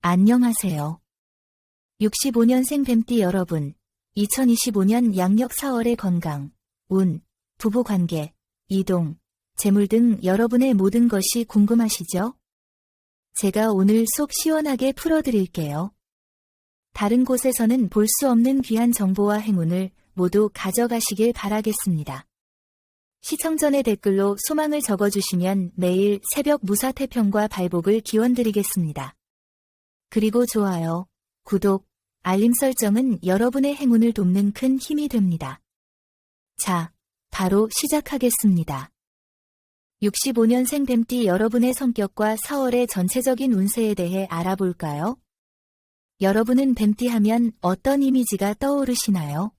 안녕하세요. 65년생 뱀띠 여러분, 2025년 양력 4월의 건강, 운, 부부관계, 이동, 재물 등 여러분의 모든 것이 궁금하시죠? 제가 오늘 속 시원하게 풀어드릴게요. 다른 곳에서는 볼 수 없는 귀한 정보와 행운을 모두 가져가시길 바라겠습니다. 시청 전에 댓글로 소망을 적어주시면 매일 새벽 무사태평과 발복을 기원드리겠습니다. 그리고 좋아요, 구독, 알림 설정은 여러분의 행운을 돕는 큰 힘이 됩니다. 자, 바로 시작하겠습니다. 65년생 뱀띠 여러분의 성격과 4월의 전체적인 운세에 대해 알아볼까요? 여러분은 뱀띠 하면 어떤 이미지가 떠오르시나요?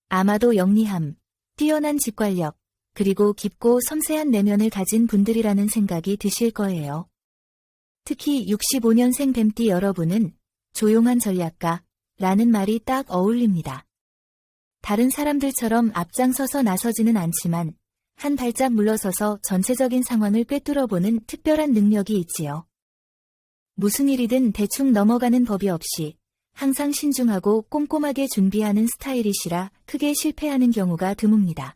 아마도 영리함, 뛰어난 직관력, 그리고 깊고 섬세한 내면을 가진 분들이라는 생각이 드실 거예요. 특히 65년생 뱀띠 여러분은 조용한 전략가라는 말이 딱 어울립니다. 다른 사람들처럼 앞장서서 나서지는 않지만 한 발짝 물러서서 전체적인 상황을 꿰뚫어보는 특별한 능력이 있지요. 무슨 일이든 대충 넘어가는 법이 없이 항상 신중하고 꼼꼼하게 준비하는 스타일이시라 크게 실패하는 경우가 드뭅니다.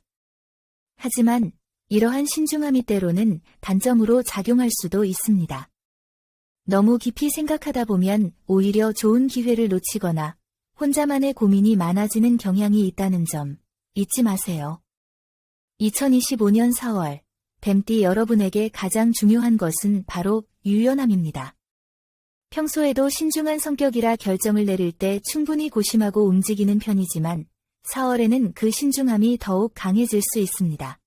하지만 이러한 신중함이 때로는 단점으로 작용할 수도 있습니다. 너무 깊이 생각하다 보면 오히려 좋은 기회를 놓치거나 혼자만의 고민이 많아지는 경향이 있다는 점 잊지 마세요. 2025년 4월, 뱀띠 여러분에게 가장 중요한 것은 바로 유연함입니다. 평소에도 신중한 성격이라 결정을 내릴 때 충분히 고심하고 움직이는 편이지만 4월에는 그 신중함이 더욱 강해질 수 있습니다.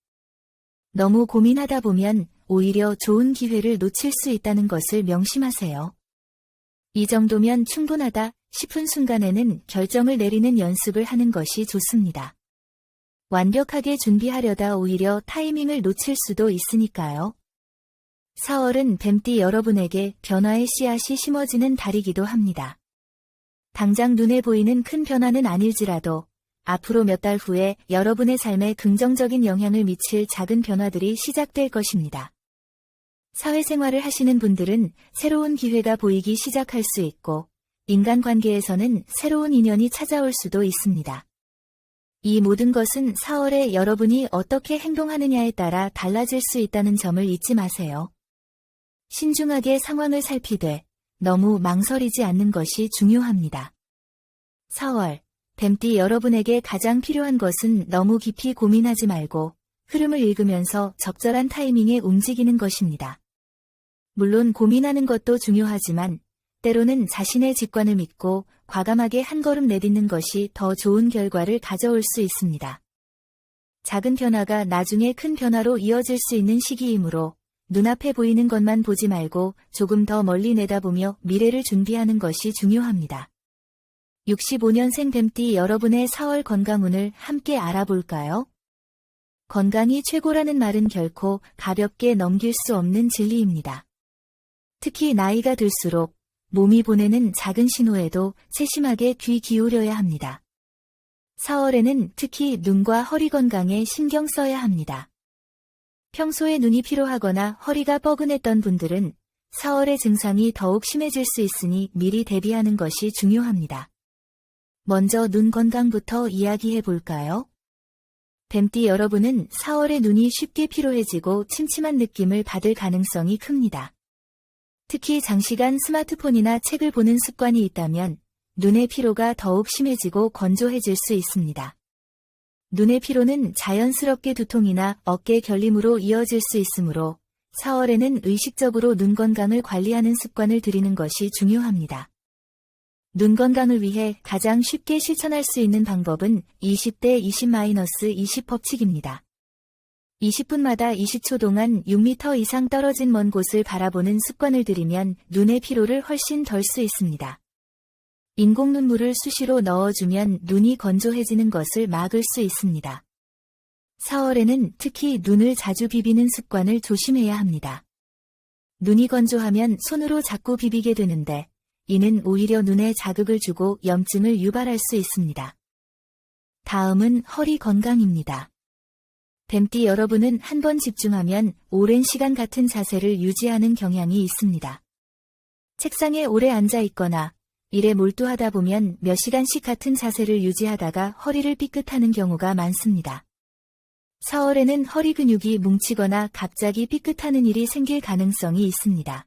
너무 고민하다 보면 오히려 좋은 기회를 놓칠 수 있다는 것을 명심하세요. 이 정도면 충분하다 싶은 순간에는 결정을 내리는 연습을 하는 것이 좋습니다. 완벽하게 준비하려다 오히려 타이밍을 놓칠 수도 있으니까요. 4월은 뱀띠 여러분에게 변화의 씨앗이 심어지는 달이기도 합니다. 당장 눈에 보이는 큰 변화는 아닐지라도 앞으로 몇 달 후에 여러분의 삶에 긍정적인 영향을 미칠 작은 변화들이 시작될 것입니다. 사회생활을 하시는 분들은 새로운 기회가 보이기 시작할 수 있고 인간관계에서는 새로운 인연이 찾아올 수도 있습니다. 이 모든 것은 4월에 여러분이 어떻게 행동하느냐에 따라 달라질 수 있다는 점을 잊지 마세요. 신중하게 상황을 살피되 너무 망설이지 않는 것이 중요합니다. 4월, 뱀띠 여러분에게 가장 필요한 것은 너무 깊이 고민하지 말고 흐름을 읽으면서 적절한 타이밍에 움직이는 것입니다. 물론 고민하는 것도 중요하지만 때로는 자신의 직관을 믿고 과감하게 한 걸음 내딛는 것이 더 좋은 결과를 가져올 수 있습니다. 작은 변화가 나중에 큰 변화로 이어질 수 있는 시기이므로 눈앞에 보이는 것만 보지 말고 조금 더 멀리 내다보며 미래를 준비하는 것이 중요합니다. 65년생 뱀띠 여러분의 4월 건강운을 함께 알아볼까요? 건강이 최고라는 말은 결코 가볍게 넘길 수 없는 진리입니다. 특히 나이가 들수록 몸이 보내는 작은 신호에도 세심하게 귀 기울여야 합니다. 4월에는 특히 눈과 허리 건강에 신경 써야 합니다. 평소에 눈이 피로하거나 허리가 뻐근했던 분들은 4월의 증상이 더욱 심해질 수 있으니 미리 대비하는 것이 중요합니다. 먼저 눈 건강부터 이야기해 볼까요? 뱀띠 여러분은 4월에 눈이 쉽게 피로해지고 침침한 느낌을 받을 가능성이 큽니다. 특히 장시간 스마트폰이나 책을 보는 습관이 있다면 눈의 피로가 더욱 심해지고 건조해질 수 있습니다. 눈의 피로는 자연스럽게 두통이나 어깨 결림으로 이어질 수 있으므로 4월에는 의식적으로 눈 건강을 관리하는 습관을 들이는 것이 중요합니다. 눈 건강을 위해 가장 쉽게 실천할 수 있는 방법은 20대 20-20 법칙입니다. 20분마다 20초 동안 6m 이상 떨어진 먼 곳을 바라보는 습관을 들이면 눈의 피로를 훨씬 덜 수 있습니다. 인공 눈물을 수시로 넣어주면 눈이 건조해지는 것을 막을 수 있습니다. 4월에는 특히 눈을 자주 비비는 습관을 조심해야 합니다. 눈이 건조하면 손으로 자꾸 비비게 되는데 이는 오히려 눈에 자극을 주고 염증을 유발할 수 있습니다. 다음은 허리 건강입니다. 뱀띠 여러분은 한 번 집중하면 오랜 시간 같은 자세를 유지하는 경향이 있습니다. 책상에 오래 앉아 있거나 일에 몰두하다 보면 몇 시간씩 같은 자세를 유지하다가 허리를 삐끗하는 경우가 많습니다. 4월에는 허리 근육이 뭉치거나 갑자기 삐끗하는 일이 생길 가능성이 있습니다.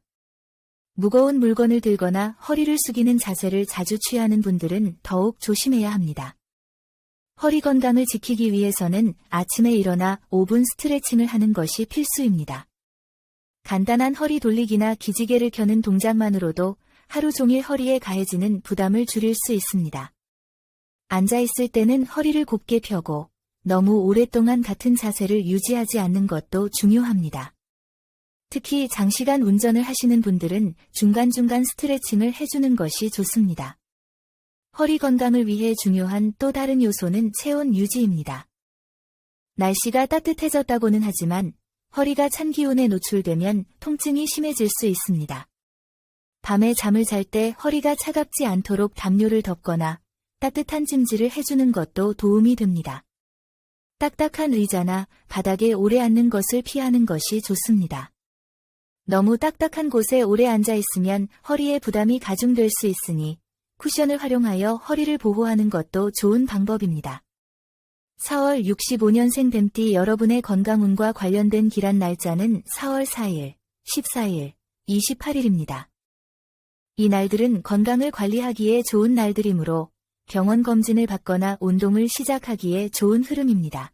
무거운 물건을 들거나 허리를 숙이는 자세를 자주 취하는 분들은 더욱 조심해야 합니다. 허리 건강을 지키기 위해서는 아침에 일어나 5분 스트레칭을 하는 것이 필수입니다. 간단한 허리 돌리기나 기지개를 켜는 동작만으로도 하루 종일 허리에 가해지는 부담을 줄일 수 있습니다. 앉아있을 때는 허리를 곧게 펴고 너무 오랫동안 같은 자세를 유지하지 않는 것도 중요합니다. 특히 장시간 운전을 하시는 분들은 중간중간 스트레칭을 해주는 것이 좋습니다. 허리 건강을 위해 중요한 또 다른 요소는 체온 유지입니다. 날씨가 따뜻해졌다고는 하지만 허리가 찬 기온에 노출되면 통증이 심해질 수 있습니다. 밤에 잠을 잘 때 허리가 차갑지 않도록 담요를 덮거나 따뜻한 찜질을 해주는 것도 도움이 됩니다. 딱딱한 의자나 바닥에 오래 앉는 것을 피하는 것이 좋습니다. 너무 딱딱한 곳에 오래 앉아 있으면 허리에 부담이 가중될 수 있으니 쿠션을 활용하여 허리를 보호하는 것도 좋은 방법입니다. 4월 65년생 뱀띠 여러분의 건강운과 관련된 기란 날짜는 4월 4일, 14일, 28일입니다. 이 날들은 건강을 관리하기에 좋은 날들이므로 병원 검진을 받거나 운동을 시작하기에 좋은 흐름입니다.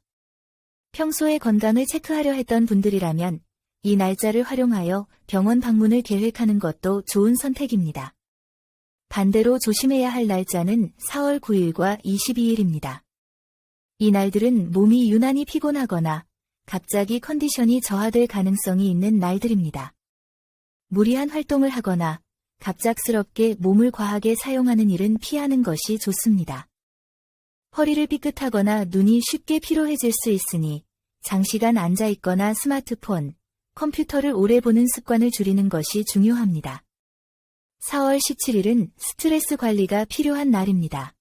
평소에 건강을 체크하려 했던 분들이라면 이 날짜를 활용하여 병원 방문을 계획하는 것도 좋은 선택입니다. 반대로 조심해야 할 날짜는 4월 9일과 22일입니다. 이 날들은 몸이 유난히 피곤하거나 갑자기 컨디션이 저하될 가능성이 있는 날들입니다. 무리한 활동을 하거나 갑작스럽게 몸을 과하게 사용하는 일은 피하는 것이 좋습니다. 허리를 삐끗하거나 눈이 쉽게 피로해질 수 있으니 장시간 앉아 있거나 스마트폰, 컴퓨터를 오래 보는 습관을 줄이는 것이 중요합니다. 4월 17일은 스트레스 관리가 필요한 날입니다.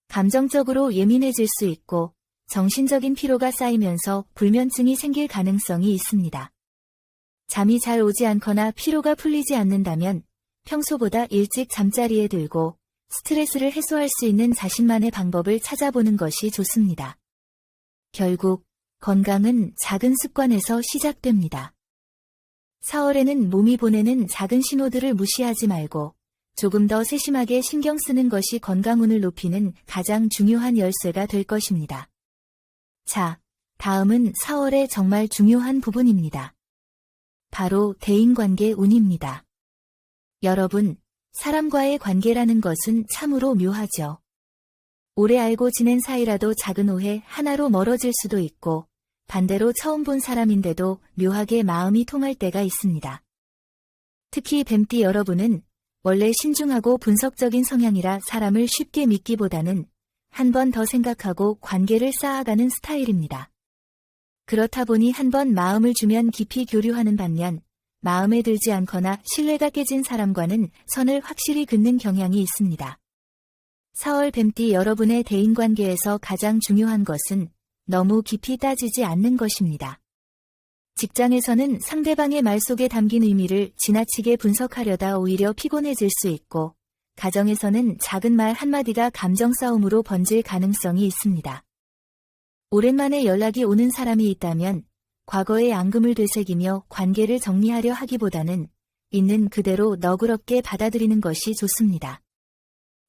감정적으로 예민해질 수 있고 정신적인 피로가 쌓이면서 불면증이 생길 가능성이 있습니다. 잠이 잘 오지 않거나 피로가 풀리지 않는다면 평소보다 일찍 잠자리에 들고 스트레스를 해소할 수 있는 자신만의 방법을 찾아보는 것이 좋습니다. 결국 건강은 작은 습관에서 시작됩니다. 4월에는 몸이 보내는 작은 신호들을 무시하지 말고 조금 더 세심하게 신경 쓰는 것이 건강운을 높이는 가장 중요한 열쇠가 될 것입니다. 자, 다음은 4월의 정말 중요한 부분입니다. 바로 대인관계 운입니다. 여러분, 사람과의 관계라는 것은 참으로 묘하죠. 오래 알고 지낸 사이라도 작은 오해 하나로 멀어질 수도 있고 반대로 처음 본 사람인데도 묘하게 마음이 통할 때가 있습니다. 특히 뱀띠 여러분은 원래 신중하고 분석적인 성향이라 사람을 쉽게 믿기보다는 한 번 더 생각하고 관계를 쌓아가는 스타일입니다. 그렇다 보니 한 번 마음을 주면 깊이 교류하는 반면 마음에 들지 않거나 신뢰가 깨진 사람과는 선을 확실히 긋는 경향이 있습니다. 4월 뱀띠 여러분의 대인관계에서 가장 중요한 것은 너무 깊이 따지지 않는 것입니다. 직장에서는 상대방의 말 속에 담긴 의미를 지나치게 분석하려다 오히려 피곤해질 수 있고, 가정에서는 작은 말 한마디가 감정 싸움으로 번질 가능성이 있습니다. 오랜만에 연락이 오는 사람이 있다면 과거의 앙금을 되새기며 관계를 정리하려 하기보다는 있는 그대로 너그럽게 받아들이는 것이 좋습니다.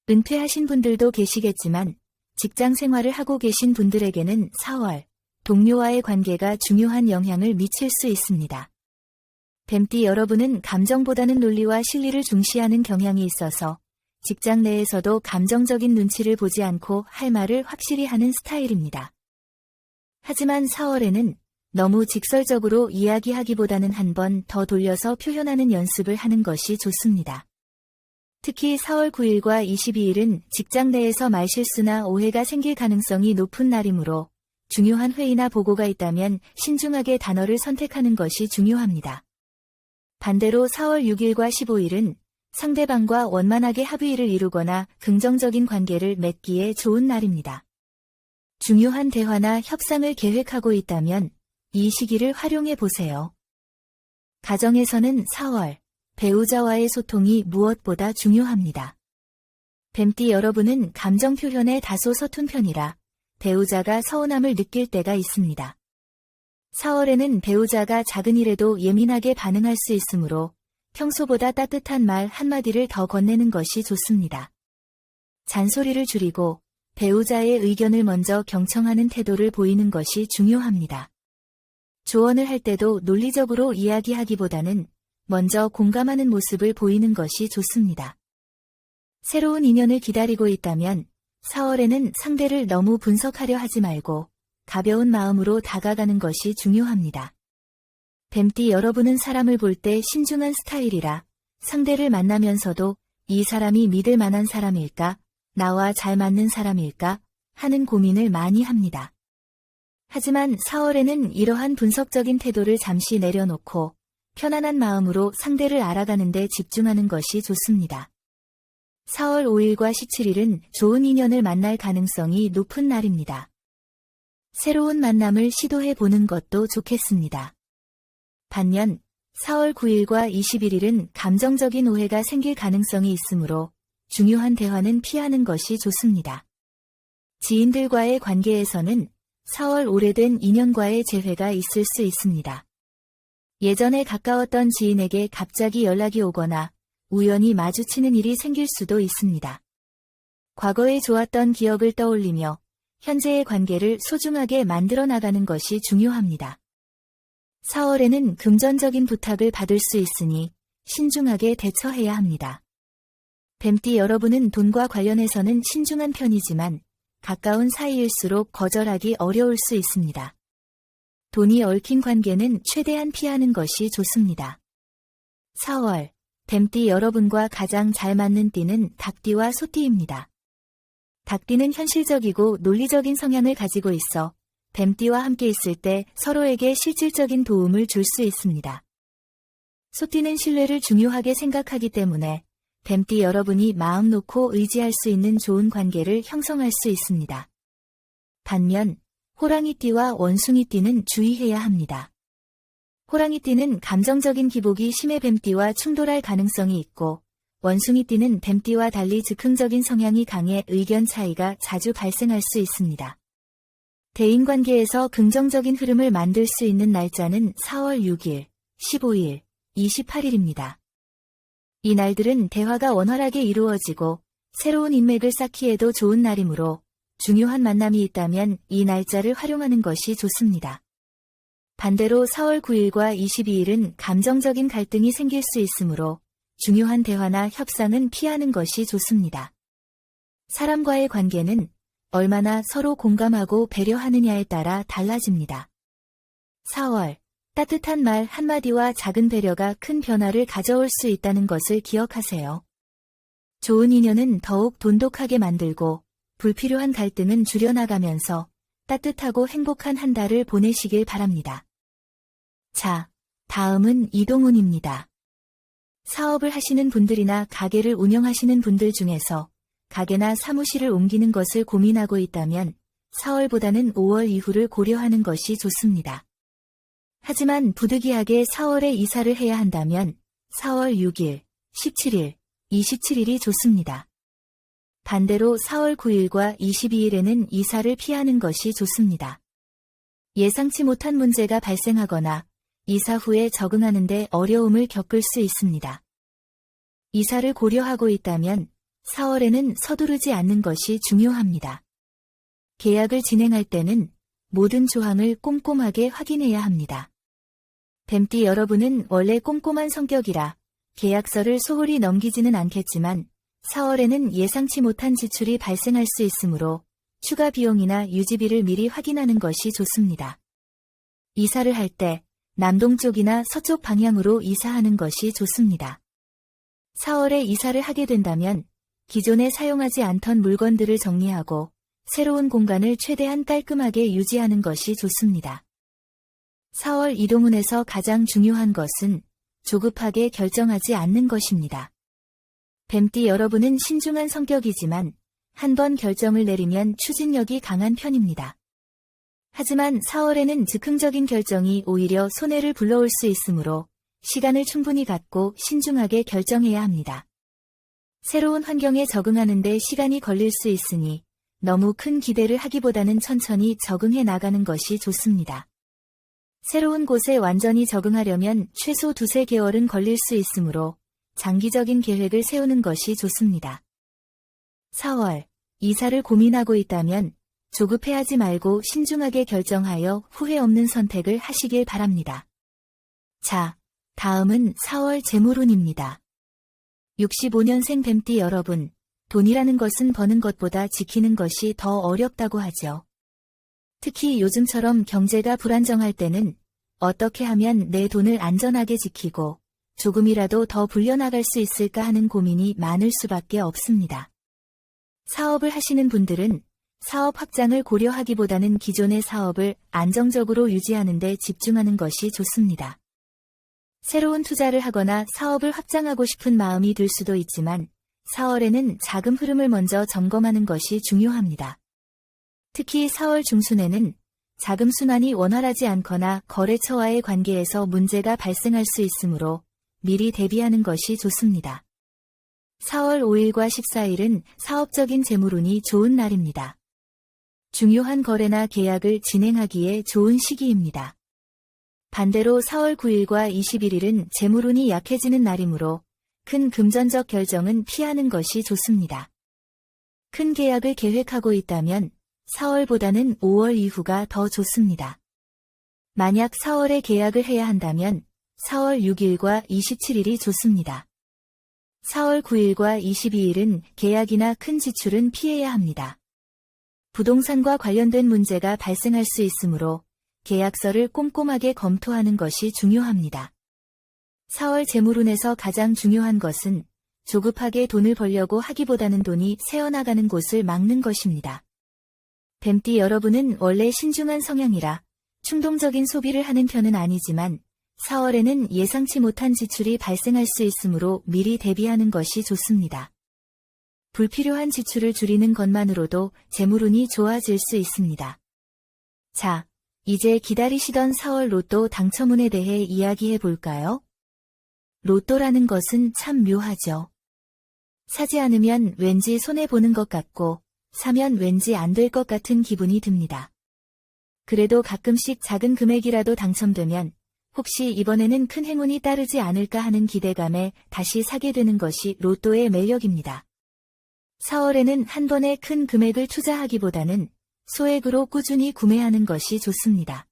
은퇴하신 분들도 계시겠지만 직장 생활을 하고 계신 분들에게는 4월 동료와의 관계가 중요한 영향을 미칠 수 있습니다. 뱀띠 여러분은 감정보다는 논리와 실리를 중시하는 경향이 있어서 직장 내에서도 감정적인 눈치를 보지 않고 할 말을 확실히 하는 스타일입니다. 하지만 4월에는 너무 직설적으로 이야기하기보다는 한 번 더 돌려서 표현하는 연습을 하는 것이 좋습니다. 특히 4월 9일과 22일은 직장 내에서 말실수나 오해가 생길 가능성이 높은 날이므로 중요한 회의나 보고가 있다면 신중하게 단어를 선택하는 것이 중요합니다. 반대로 4월 6일과 15일은 상대방과 원만하게 합의를 이루거나 긍정적인 관계를 맺기에 좋은 날입니다. 중요한 대화나 협상을 계획하고 있다면 이 시기를 활용해 보세요. 가정에서는 4월 배우자와의 소통이 무엇보다 중요합니다. 뱀띠 여러분은 감정 표현에 다소 서툰 편이라 배우자가 서운함을 느낄 때가 있습니다. 4월에는 배우자가 작은 일에도 예민하게 반응할 수 있으므로 평소보다 따뜻한 말 한마디를 더 건네는 것이 좋습니다. 잔소리를 줄이고 배우자의 의견을 먼저 경청하는 태도를 보이는 것이 중요합니다. 조언을 할 때도 논리적으로 이야기하기보다는 먼저 공감하는 모습을 보이는 것이 좋습니다. 새로운 인연을 기다리고 있다면 4월에는 상대를 너무 분석하려 하지 말고 가벼운 마음으로 다가가는 것이 중요합니다. 뱀띠 여러분은 사람을 볼 때 신중한 스타일이라 상대를 만나면서도 이 사람이 믿을 만한 사람일까? 나와 잘 맞는 사람일까? 하는 고민을 많이 합니다. 하지만 4월에는 이러한 분석적인 태도를 잠시 내려놓고 편안한 마음으로 상대를 알아가는 데 집중하는 것이 좋습니다. 4월 5일과 17일은 좋은 인연을 만날 가능성이 높은 날입니다. 새로운 만남을 시도해 보는 것도 좋겠습니다. 반면 4월 9일과 21일은 감정적인 오해가 생길 가능성이 있으므로 중요한 대화는 피하는 것이 좋습니다. 지인들과의 관계에서는 4월 오래된 인연과의 재회가 있을 수 있습니다. 예전에 가까웠던 지인에게 갑자기 연락이 오거나 우연히 마주치는 일이 생길 수도 있습니다. 과거에 좋았던 기억을 떠올리며 현재의 관계를 소중하게 만들어 나가는 것이 중요합니다. 4월에는 금전적인 부탁을 받을 수 있으니 신중하게 대처해야 합니다. 뱀띠 여러분은 돈과 관련해서는 신중한 편이지만 가까운 사이일수록 거절하기 어려울 수 있습니다. 돈이 얽힌 관계는 최대한 피하는 것이 좋습니다. 4월, 뱀띠 여러분과 가장 잘 맞는 띠는 닭띠와 소띠입니다. 닭띠는 현실적이고 논리적인 성향을 가지고 있어 뱀띠와 함께 있을 때 서로에게 실질적인 도움을 줄 수 있습니다. 소띠는 신뢰를 중요하게 생각하기 때문에 뱀띠 여러분이 마음 놓고 의지할 수 있는 좋은 관계를 형성할 수 있습니다. 반면 호랑이띠와 원숭이띠는 주의해야 합니다. 호랑이띠는 감정적인 기복이 심해 뱀띠와 충돌할 가능성이 있고 원숭이띠는 뱀띠와 달리 즉흥적인 성향이 강해 의견 차이가 자주 발생할 수 있습니다. 대인관계에서 긍정적인 흐름을 만들 수 있는 날짜는 4월 6일, 15일, 28일입니다. 이 날들은 대화가 원활하게 이루어지고 새로운 인맥을 쌓기에도 좋은 날이므로 중요한 만남이 있다면 이 날짜를 활용하는 것이 좋습니다. 반대로 4월 9일과 22일은 감정적인 갈등이 생길 수 있으므로 중요한 대화나 협상은 피하는 것이 좋습니다. 사람과의 관계는 얼마나 서로 공감하고 배려하느냐에 따라 달라집니다. 4월, 따뜻한 말 한마디와 작은 배려가 큰 변화를 가져올 수 있다는 것을 기억하세요. 좋은 인연은 더욱 돈독하게 만들고 불필요한 갈등은 줄여나가면서 따뜻하고 행복한 한 달을 보내시길 바랍니다. 자, 다음은 이동운입니다. 사업을 하시는 분들이나 가게를 운영하시는 분들 중에서 가게나 사무실을 옮기는 것을 고민하고 있다면 4월보다는 5월 이후를 고려하는 것이 좋습니다. 하지만 부득이하게 4월에 이사를 해야 한다면 4월 6일, 17일, 27일이 좋습니다. 반대로 4월 9일과 22일에는 이사를 피하는 것이 좋습니다. 예상치 못한 문제가 발생하거나 이사 후에 적응하는 데 어려움을 겪을 수 있습니다. 이사를 고려하고 있다면 4월에는 서두르지 않는 것이 중요합니다. 계약을 진행할 때는 모든 조항을 꼼꼼하게 확인해야 합니다. 뱀띠 여러분은 원래 꼼꼼한 성격이라 계약서를 소홀히 넘기지는 않겠지만 4월에는 예상치 못한 지출이 발생할 수 있으므로 추가 비용이나 유지비를 미리 확인하는 것이 좋습니다. 이사를 할 때 남동쪽이나 서쪽 방향으로 이사하는 것이 좋습니다. 4월에 이사를 하게 된다면 기존에 사용하지 않던 물건들을 정리하고 새로운 공간을 최대한 깔끔하게 유지하는 것이 좋습니다. 4월 이동운에서 가장 중요한 것은 조급하게 결정하지 않는 것입니다. 뱀띠 여러분은 신중한 성격이지만 한 번 결정을 내리면 추진력이 강한 편입니다. 하지만 4월에는 즉흥적인 결정이 오히려 손해를 불러올 수 있으므로 시간을 충분히 갖고 신중하게 결정해야 합니다. 새로운 환경에 적응하는 데 시간이 걸릴 수 있으니 너무 큰 기대를 하기보다는 천천히 적응해 나가는 것이 좋습니다. 새로운 곳에 완전히 적응하려면 최소 2~3개월은 걸릴 수 있으므로 장기적인 계획을 세우는 것이 좋습니다. 4월, 이사를 고민하고 있다면 조급해하지 말고 신중하게 결정하여 후회 없는 선택을 하시길 바랍니다. 자, 다음은 4월 재물운입니다. 65년생 뱀띠 여러분, 돈이라는 것은 버는 것보다 지키는 것이 더 어렵다고 하죠. 특히 요즘처럼 경제가 불안정할 때는 어떻게 하면 내 돈을 안전하게 지키고 조금이라도 더 불려나갈 수 있을까 하는 고민이 많을 수밖에 없습니다. 사업을 하시는 분들은 사업 확장을 고려하기보다는 기존의 사업을 안정적으로 유지하는 데 집중하는 것이 좋습니다. 새로운 투자를 하거나 사업을 확장하고 싶은 마음이 들 수도 있지만 4월에는 자금 흐름을 먼저 점검하는 것이 중요합니다. 특히 4월 중순에는 자금 순환이 원활하지 않거나 거래처와의 관계에서 문제가 발생할 수 있으므로 미리 대비하는 것이 좋습니다. 4월 5일과 14일은 사업적인 재물운이 좋은 날입니다. 중요한 거래나 계약을 진행하기에 좋은 시기입니다. 반대로 4월 9일과 21일은 재물운이 약해지는 날이므로 큰 금전적 결정은 피하는 것이 좋습니다. 큰 계약을 계획하고 있다면 4월보다는 5월 이후가 더 좋습니다. 만약 4월에 계약을 해야 한다면 4월 6일과 27일이 좋습니다. 4월 9일과 22일은 계약이나 큰 지출은 피해야 합니다. 부동산과 관련된 문제가 발생할 수 있으므로 계약서를 꼼꼼하게 검토하는 것이 중요합니다. 4월 재물운에서 가장 중요한 것은 조급하게 돈을 벌려고 하기보다는 돈이 새어나가는 곳을 막는 것입니다. 뱀띠 여러분은 원래 신중한 성향이라 충동적인 소비를 하는 편은 아니지만 4월에는 예상치 못한 지출이 발생할 수 있으므로 미리 대비하는 것이 좋습니다. 불필요한 지출을 줄이는 것만으로도 재물운이 좋아질 수 있습니다. 자, 이제 기다리시던 4월 로또 당첨운에 대해 이야기해 볼까요? 로또라는 것은 참 묘하죠. 사지 않으면 왠지 손해보는 것 같고 사면 왠지 안 될 것 같은 기분이 듭니다. 그래도 가끔씩 작은 금액이라도 당첨되면 혹시 이번에는 큰 행운이 따르지 않을까 하는 기대감에 다시 사게 되는 것이 로또의 매력입니다. 4월에는 한 번에 큰 금액을 투자하기보다는 소액으로 꾸준히 구매하는 것이 좋습니다.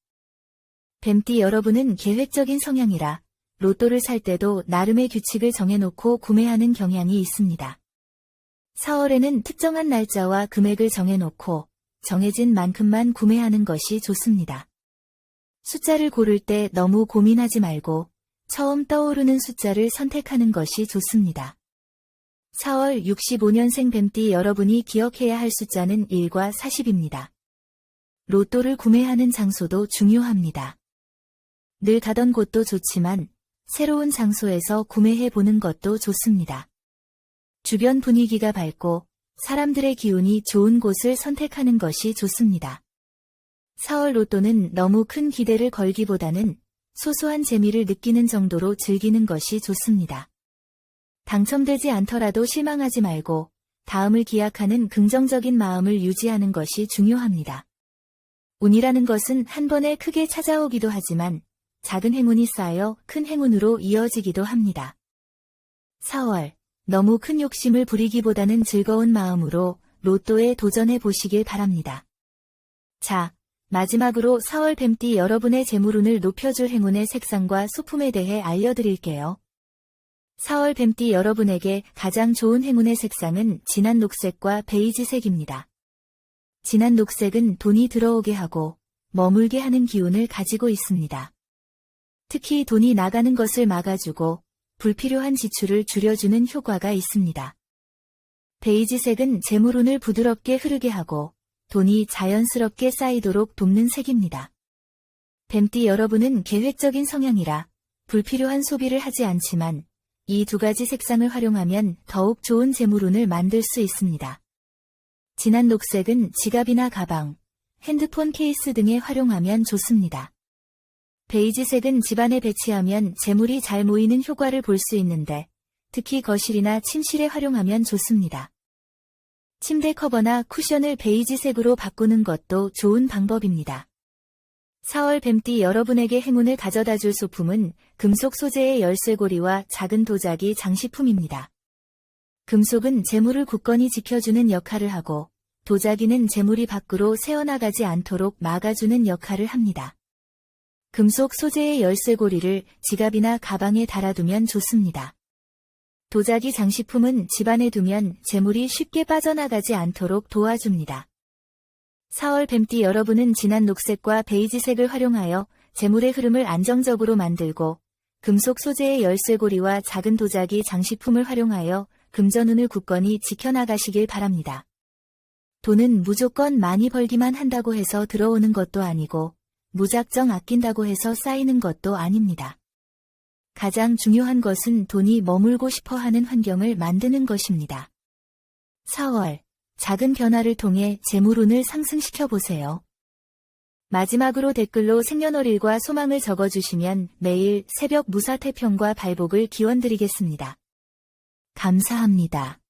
뱀띠 여러분은 계획적인 성향이라 로또를 살 때도 나름의 규칙을 정해놓고 구매하는 경향이 있습니다. 4월에는 특정한 날짜와 금액을 정해놓고 정해진 만큼만 구매하는 것이 좋습니다. 숫자를 고를 때 너무 고민하지 말고 처음 떠오르는 숫자를 선택하는 것이 좋습니다. 4월 65년생 뱀띠 여러분이 기억해야 할 숫자는 1과 40입니다. 로또를 구매하는 장소도 중요합니다. 늘 가던 곳도 좋지만 새로운 장소에서 구매해 보는 것도 좋습니다. 주변 분위기가 밝고 사람들의 기운이 좋은 곳을 선택하는 것이 좋습니다. 4월 로또는 너무 큰 기대를 걸기보다는 소소한 재미를 느끼는 정도로 즐기는 것이 좋습니다. 당첨되지 않더라도 실망하지 말고 다음을 기약하는 긍정적인 마음을 유지하는 것이 중요합니다. 운이라는 것은 한 번에 크게 찾아오기도 하지만 작은 행운이 쌓여 큰 행운으로 이어지기도 합니다. 4월, 너무 큰 욕심을 부리기보다는 즐거운 마음으로 로또에 도전해 보시길 바랍니다. 자, 마지막으로 4월 뱀띠 여러분의 재물운을 높여줄 행운의 색상과 소품에 대해 알려드릴게요. 4월 뱀띠 여러분에게 가장 좋은 행운의 색상은 진한 녹색과 베이지색입니다. 진한 녹색은 돈이 들어오게 하고 머물게 하는 기운을 가지고 있습니다. 특히 돈이 나가는 것을 막아주고 불필요한 지출을 줄여주는 효과가 있습니다. 베이지색은 재물운을 부드럽게 흐르게 하고 돈이 자연스럽게 쌓이도록 돕는 색입니다. 뱀띠 여러분은 계획적인 성향이라 불필요한 소비를 하지 않지만 이 두 가지 색상을 활용하면 더욱 좋은 재물운을 만들 수 있습니다. 진한 녹색은 지갑이나 가방, 핸드폰 케이스 등에 활용하면 좋습니다. 베이지색은 집안에 배치하면 재물이 잘 모이는 효과를 볼 수 있는데 특히 거실이나 침실에 활용하면 좋습니다. 침대 커버나 쿠션을 베이지색으로 바꾸는 것도 좋은 방법입니다. 4월 뱀띠 여러분에게 행운을 가져다 줄 소품은 금속 소재의 열쇠고리와 작은 도자기 장식품입니다. 금속은 재물을 굳건히 지켜주는 역할을 하고 도자기는 재물이 밖으로 새어나가지 않도록 막아주는 역할을 합니다. 금속 소재의 열쇠고리를 지갑이나 가방에 달아두면 좋습니다. 도자기 장식품은 집안에 두면 재물이 쉽게 빠져나가지 않도록 도와줍니다. 4월 뱀띠 여러분은 진한 녹색과 베이지색을 활용하여 재물의 흐름을 안정적으로 만들고 금속 소재의 열쇠고리와 작은 도자기 장식품을 활용하여 금전운을 굳건히 지켜나가시길 바랍니다. 돈은 무조건 많이 벌기만 한다고 해서 들어오는 것도 아니고 무작정 아낀다고 해서 쌓이는 것도 아닙니다. 가장 중요한 것은 돈이 머물고 싶어 하는 환경을 만드는 것입니다. 4월, 작은 변화를 통해 재물운을 상승시켜 보세요. 마지막으로 댓글로 생년월일과 소망을 적어주시면 매일 새벽 무사태평과 발복을 기원드리겠습니다. 감사합니다.